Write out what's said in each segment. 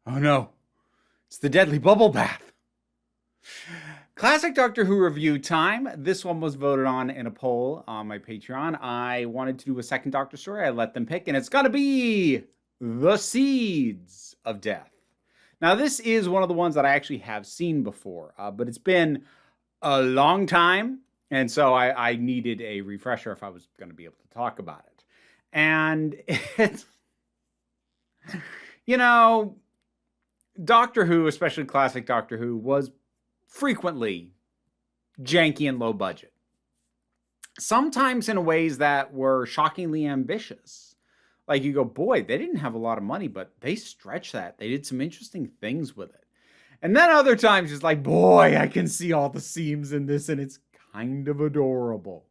Oh no, it's the deadly bubble bath. Classic Doctor Who review time. This one was voted on in a poll on my Patreon. I wanted to do a second Doctor story. I let them pick, and it's going to be The Seeds of Death. Now, this is one of the ones that I actually have seen before, but it's been a long time, and so I needed a refresher if I was going to be able to talk about it. And it's, you know, Doctor Who, especially classic Doctor Who, was frequently janky and low budget. Sometimes in ways that were shockingly ambitious. Like you go, boy, they didn't have a lot of money, but they stretched that. They did some interesting things with it. And then other times it's like, boy, I can see all the seams in this and it's kind of adorable.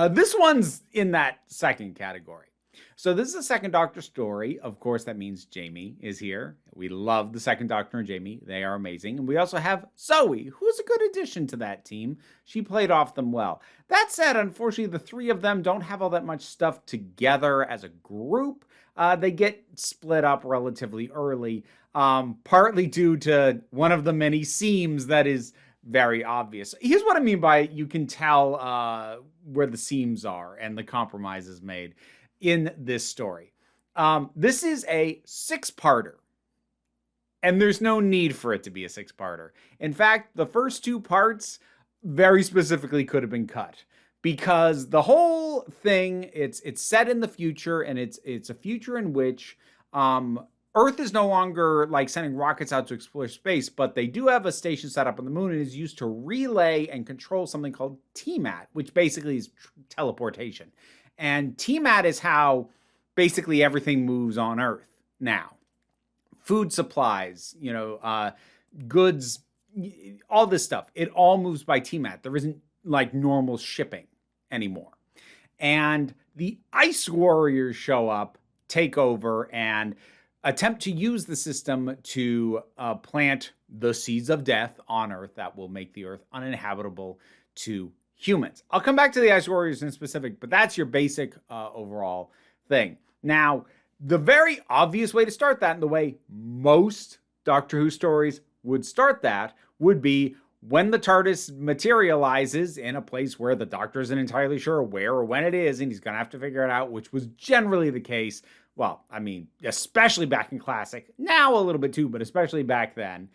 This one's in that second category. So this is a second Doctor story. Of course, that means Jamie is here. We love the second Doctor and Jamie. They are amazing. And we also have Zoe, who's a good addition to that team. She played off them well. That said, unfortunately, the three of them don't have all that much stuff together as a group. They get split up relatively early, partly due to one of the many seams that is very obvious. Here's what I mean by you can tell where the seams are and the compromises made in this story. This is a six-parter, and there's no need for it to be a six-parter. In fact, the first two parts very specifically could have been cut because the whole thing, it's set in the future, and it's a future in which Earth is no longer like sending rockets out to explore space, but they do have a station set up on the moon and is used to relay and control something called TMAT, which basically is teleportation. And TMAT is how basically everything moves on Earth now. Food supplies, goods, all this stuff. It all moves by TMAT. There isn't like normal shipping anymore. And the Ice Warriors show up, take over, and attempt to use the system to plant the seeds of death on Earth that will make the Earth uninhabitable to humans. I'll come back to the Ice Warriors in specific, but that's your basic overall thing. Now, the very obvious way to start that, and the way most Doctor Who stories would start that, would be when the TARDIS materializes in a place where the Doctor isn't entirely sure where or when it is, and he's going to have to figure it out, which was generally the case. Well, I mean, especially back in Classic. Now a little bit too, but especially back then.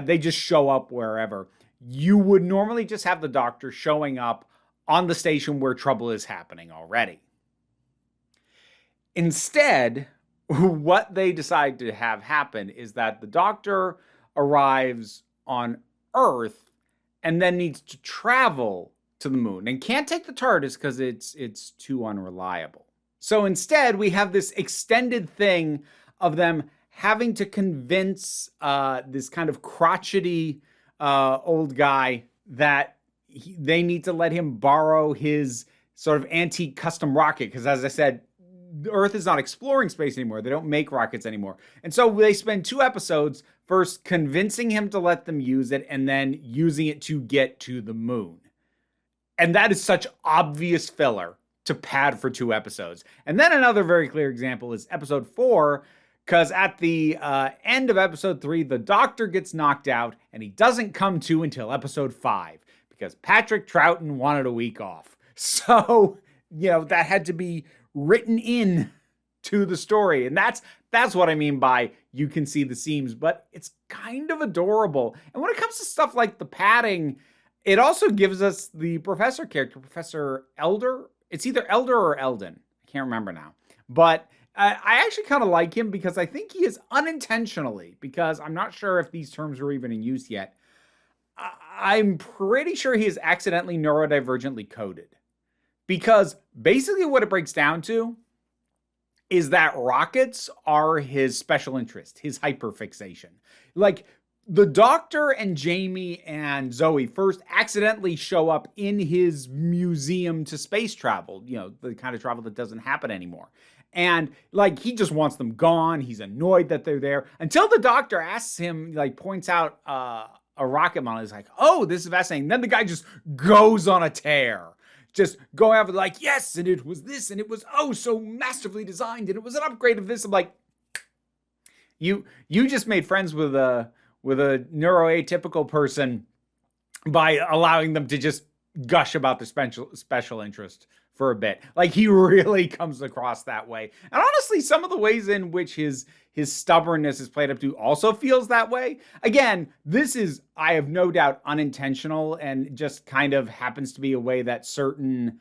They just show up wherever. You would normally just have the Doctor showing up on the station where trouble is happening already. Instead, what they decide to have happen is that the Doctor arrives on Earth and then needs to travel to the moon and can't take the TARDIS because it's too unreliable. So instead, we have this extended thing of them having to convince this kind of crotchety old guy that they need to let him borrow his sort of antique custom rocket. Because as I said, Earth is not exploring space anymore. They don't make rockets anymore. And so they spend 2 episodes first convincing him to let them use it and then using it to get to the moon. And that is such obvious filler to pad for 2 episodes. And then another very clear example is episode 4, because at the end of episode 3, the Doctor gets knocked out, and he doesn't come to until episode 5, because Patrick Troughton wanted a week off. So, that had to be written in to the story. And that's what I mean by you can see the seams, but it's kind of adorable. And when it comes to stuff like the padding, it also gives us the Professor character, Professor Elder. It's either Elder or Eldon. I can't remember now. But I actually kind of like him because I think he is unintentionally, because I'm not sure if these terms are even in use yet. I'm pretty sure he is accidentally neurodivergently coded. Because basically what it breaks down to is that rockets are his special interest, his hyperfixation. Like, the Doctor and Jamie and Zoe first accidentally show up in his museum to space travel, the kind of travel that doesn't happen anymore. And like, he just wants them gone. He's annoyed that they're there until the Doctor asks him, points out a rocket model. He's like, oh, this is fascinating. Then the guy just goes on a tear. Just going out like, yes, and it was this, and it was, oh, so masterfully designed, and it was an upgrade of this. I'm like, You just made friends with a neuroatypical person by allowing them to just gush about their special interest for a bit. Like, he really comes across that way. And honestly, some of the ways in which his stubbornness is played up to also feels that way. Again, this is, I have no doubt, unintentional and just kind of happens to be a way that certain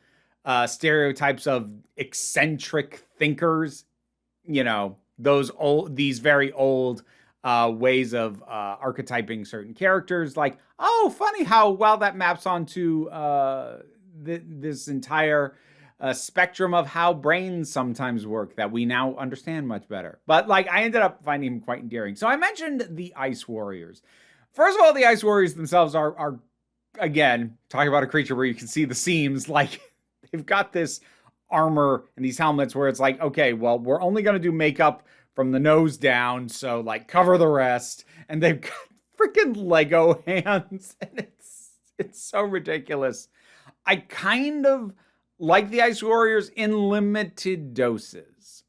stereotypes of eccentric thinkers, these very old ways of archetyping certain characters, like, oh, funny how well that maps onto this entire spectrum of how brains sometimes work that we now understand much better. But like, I ended up finding him quite endearing. So I mentioned the Ice Warriors. First of all, the Ice Warriors themselves are again, talking about a creature where you can see the seams. Like, they've got this armor and these helmets where it's like, okay, well, we're only going to do makeup from the nose down, so like cover the rest. And they've got freaking Lego hands, and it's so ridiculous. I kind of like the Ice Warriors in limited doses.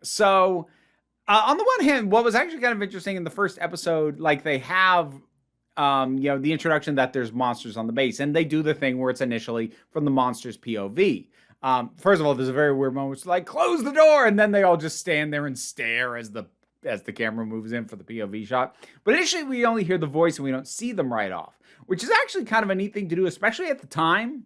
So on the one hand, what was actually kind of interesting in the first episode, like, they have the introduction that there's monsters on the base, and they do the thing where it's initially from the monster's POV. First of all, there's a very weird moment. It's like, close the door, and then they all just stand there and stare as the camera moves in for the POV shot. But initially, we only hear the voice and we don't see them right off, which is actually kind of a neat thing to do, especially at the time,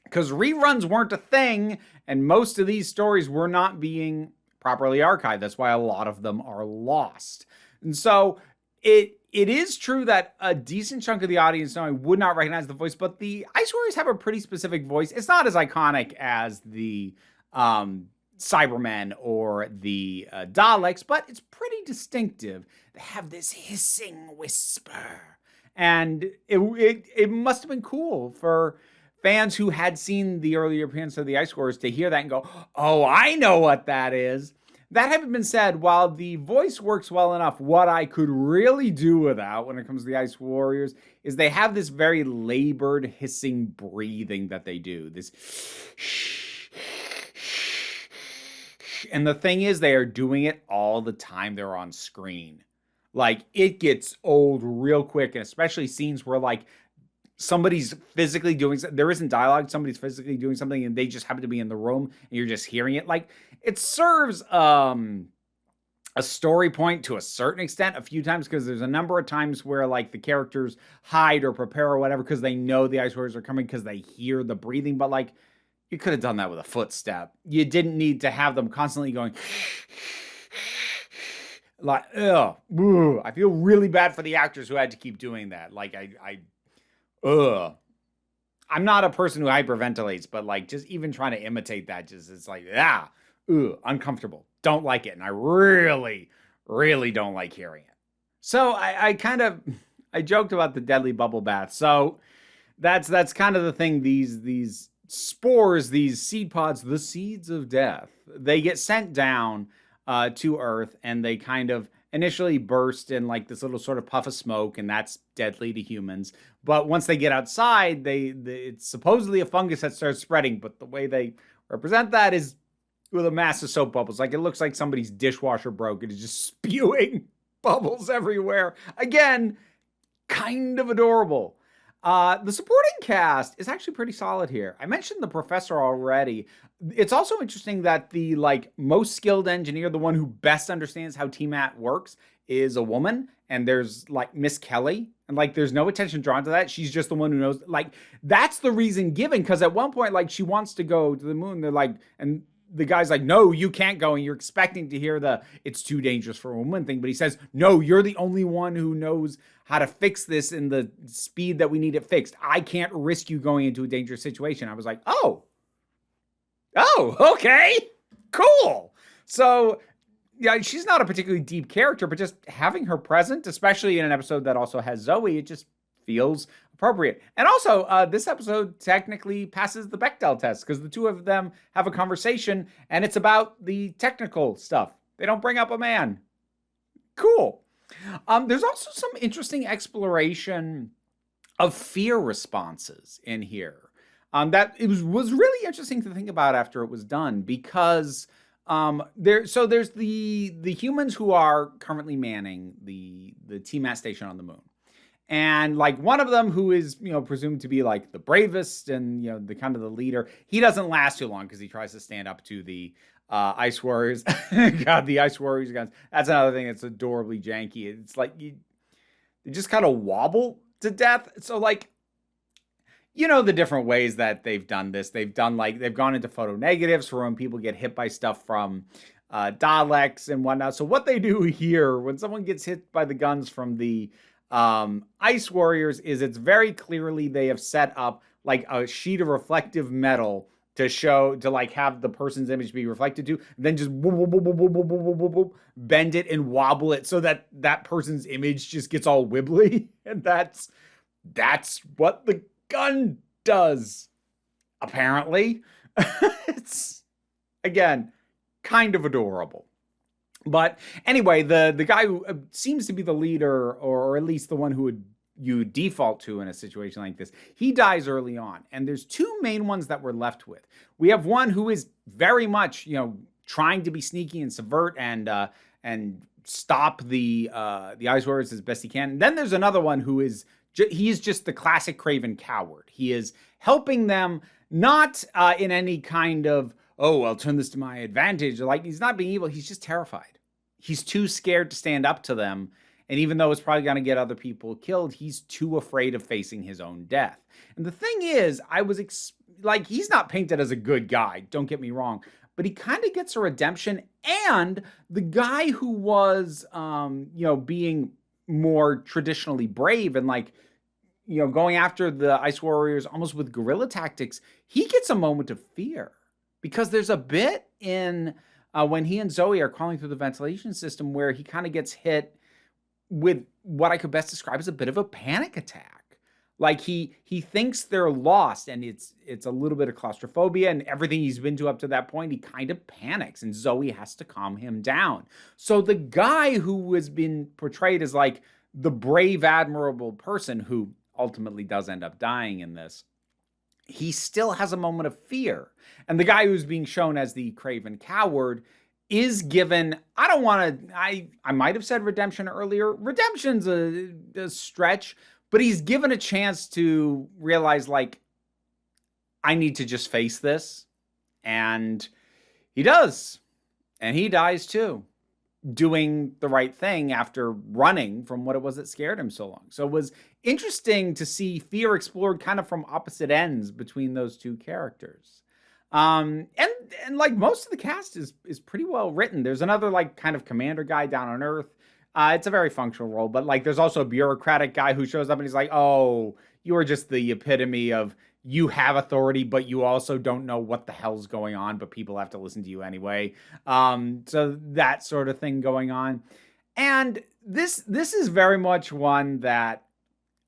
because reruns weren't a thing, and most of these stories were not being properly archived. That's why a lot of them are lost. And so it is true that a decent chunk of the audience would not recognize the voice, but the Ice Warriors have a pretty specific voice. It's not as iconic as the Cybermen or the Daleks, but it's pretty distinctive. They have this hissing whisper, and it must have been cool for fans who had seen the earlier appearance of the Ice Warriors to hear that and go, oh, I know what that is. That having been said, while the voice works well enough, what I could really do without when it comes to the Ice Warriors is they have this very labored, hissing breathing that they do. This and the thing is, they are doing it all the time they're on screen. Like, it gets old real quick, and especially scenes where, like, somebody's physically doing something. There isn't dialogue. Somebody's physically doing something, and they just happen to be in the room, and you're just hearing it. Like, it serves a story point to a certain extent a few times, because there's a number of times where, like, the characters hide or prepare or whatever because they know the Ice Warriors are coming because they hear the breathing. But, like, you could have done that with a footstep. You didn't need to have them constantly going like, ugh. I feel really bad for the actors who had to keep doing that. Like, I'm not a person who hyperventilates, but like, just even trying to imitate that, just, it's like, uncomfortable. Don't like it. And I really, really don't like hearing it. So I joked about the deadly bubble bath. So that's kind of the thing. These spores, these seed pods, the seeds of death, they get sent down to Earth, and they kind of initially burst in like this little sort of puff of smoke, and that's deadly to humans. But once they get outside, it's supposedly a fungus that starts spreading. But the way they represent that is with a mass of soap bubbles. Like, it looks like somebody's dishwasher broke. It is just spewing bubbles everywhere. Again, kind of adorable. The supporting cast is actually pretty solid here. I mentioned the professor already. It's also interesting that the like most skilled engineer, the one who best understands how TMAT works, is a woman. And there's like Miss Kelly, and like there's no attention drawn to that. She's just the one who knows. Like, that's the reason given, because at one point, like, she wants to go to the moon. They're like, and the guy's like, no, you can't go. And you're expecting to hear the it's too dangerous for a woman thing. But he says, no, you're the only one who knows how to fix this in the speed that we need it fixed. I can't risk you going into a dangerous situation. I was like, oh, okay, cool. So, yeah, she's not a particularly deep character, but just having her present, especially in an episode that also has Zoe, it just feels appropriate. And also, this episode technically passes the Bechdel test, because the two of them have a conversation, and it's about the technical stuff. They don't bring up a man. Cool. There's also some interesting exploration of fear responses in here. That it was really interesting to think about after it was done, because There's the humans who are currently manning the TMAT station on the moon. And like one of them who is, presumed to be like the bravest and, the kind of the leader, he doesn't last too long because he tries to stand up to the Ice Warriors. God, the Ice Warriors guns. That's another thing that's adorably janky. It's like they just kind of wobble to death. So like, the different ways that they've done this. They've gone into photo negatives for when people get hit by stuff from Daleks and whatnot. So what they do here when someone gets hit by the guns from the Ice Warriors is it's very clearly they have set up like a sheet of reflective metal to like have the person's image be reflected to, then just bend it and wobble it so that that person's image just gets all wibbly. And that's what the gun does, apparently. It's, again, kind of adorable. But anyway, the guy who seems to be the leader, or at least the one who you default to in a situation like this, he dies early on. And there's two main ones that we're left with. We have one who is very much, trying to be sneaky and subvert and stop the Ice Warriors as best he can. And then there's another one who is he's just the classic craven coward. He is helping them, not in any kind of, oh, I'll turn this to my advantage. Like, he's not being evil. He's just terrified. He's too scared to stand up to them. And even though it's probably going to get other people killed, he's too afraid of facing his own death. And the thing is, he's not painted as a good guy. Don't get me wrong. But he kind of gets a redemption. And the guy who was, being more traditionally brave and going after the Ice Warriors almost with guerrilla tactics, he gets a moment of fear. Because there's a bit in when he and Zoe are crawling through the ventilation system where he kind of gets hit with what I could best describe as a bit of a panic attack. Like he thinks they're lost, and it's a little bit of claustrophobia and everything he's been to up to that point. He kind of panics, and Zoe has to calm him down. So the guy who has been portrayed as like the brave, admirable person who ultimately does end up dying in this, he still has a moment of fear. And the guy who's being shown as the craven coward is given, I might have said redemption earlier. Redemption's a stretch, but he's given a chance to realize, I need to just face this. And he does. And he dies too, doing the right thing after running from what it was that scared him so long. So it was interesting to see fear explored kind of from opposite ends between those two characters. And like most of the cast is pretty well written. There's another kind of commander guy down on Earth. It's a very functional role, but there's also a bureaucratic guy who shows up and he's like, oh, you are just the epitome of you have authority, but you also don't know what the hell's going on, but people have to listen to you anyway. So that sort of thing going on. And this is very much one that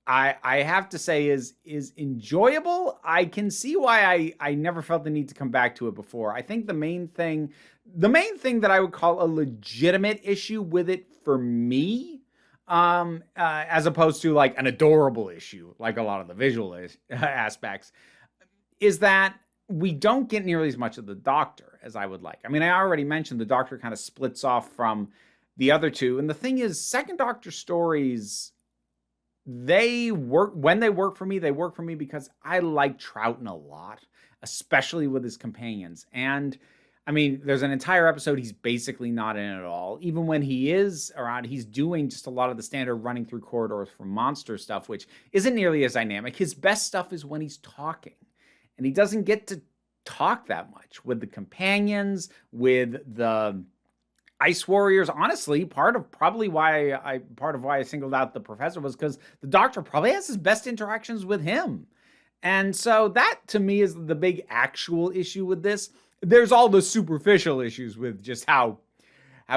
I have to say is enjoyable. I can see why I never felt the need to come back to it before. I think the main thing that I would call a legitimate issue with it for me, as opposed to an adorable issue, like a lot of the visual aspects, is that we don't get nearly as much of the Doctor as I would like. I mean, I already mentioned the Doctor kind of splits off from the other two. And the thing is, Second Doctor stories, they work for me because I like Troughton a lot, especially with his companions. And I mean, there's an entire episode he's basically not in at all. Even when he is around, he's doing just a lot of the standard running through corridors for monster stuff, which isn't nearly as dynamic. His best stuff is when he's talking. And he doesn't get to talk that much with the companions, with the Ice Warriors. Honestly, part of why I singled out the Professor was because the Doctor probably has his best interactions with him. And so that, to me, is the big actual issue with this. There's all the superficial issues with just how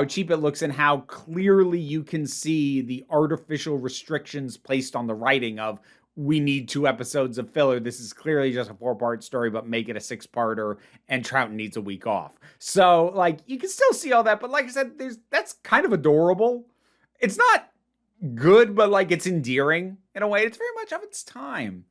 cheap it looks and how clearly you can see the artificial restrictions placed on the writing of, we need 2 episodes of filler. This is clearly just a 4-part story, but make it a 6-parter, and Troughton needs a week off. So, you can still see all that, but like I said, that's kind of adorable. It's not good, but it's endearing in a way. It's very much of its time.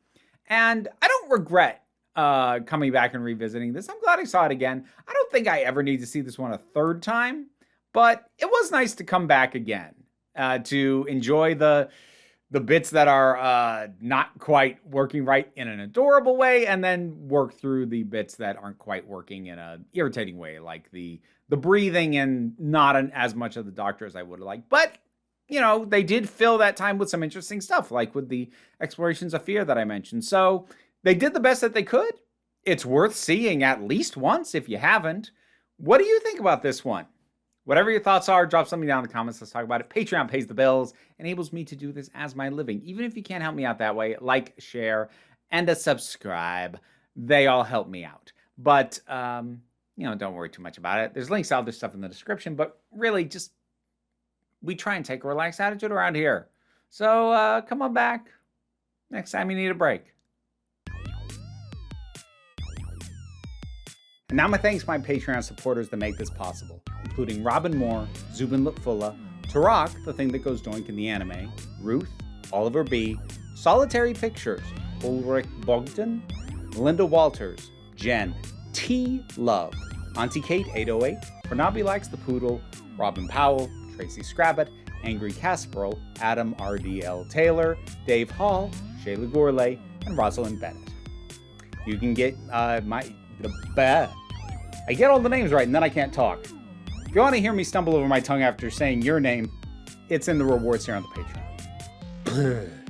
And I don't regret coming back and revisiting this. I'm glad I saw it again. I don't think I ever need to see this one a third time, but it was nice to come back again to enjoy the bits that are not quite working right in an adorable way, and then work through the bits that aren't quite working in an irritating way, like the breathing and not as much of the Doctor as I would have liked. But, you know, they did fill that time with some interesting stuff, like with the explorations of fear that I mentioned. So they did the best that they could. It's worth seeing at least once if you haven't. What do you think about this one? Whatever your thoughts are, drop something down in the comments. Let's talk about it. Patreon pays the bills, enables me to do this as my living. Even if you can't help me out that way, like, share, and a subscribe. They all help me out. But, you know, don't worry too much about it. There's links to other stuff in the description, but really just, we try and take a relaxed attitude around here. So come on back next time you need a break. And now my thanks to my Patreon supporters that make this possible, including Robin Moore, Zubin Lutfula, Tarak, the thing that goes doink in the anime, Ruth, Oliver B., Solitary Pictures, Ulrich Bogdan, Melinda Walters, Jen, T. Love, Auntie Kate 808, Pranabi Likes the Poodle, Robin Powell, Tracy Scrabbit, Angry Casperl, Adam R.D.L. Taylor, Dave Hall, Shayla Gourlay, and Rosalind Bennett. You can get I get all the names right and then I can't talk. If you want to hear me stumble over my tongue after saying your name, it's in the rewards here on the Patreon.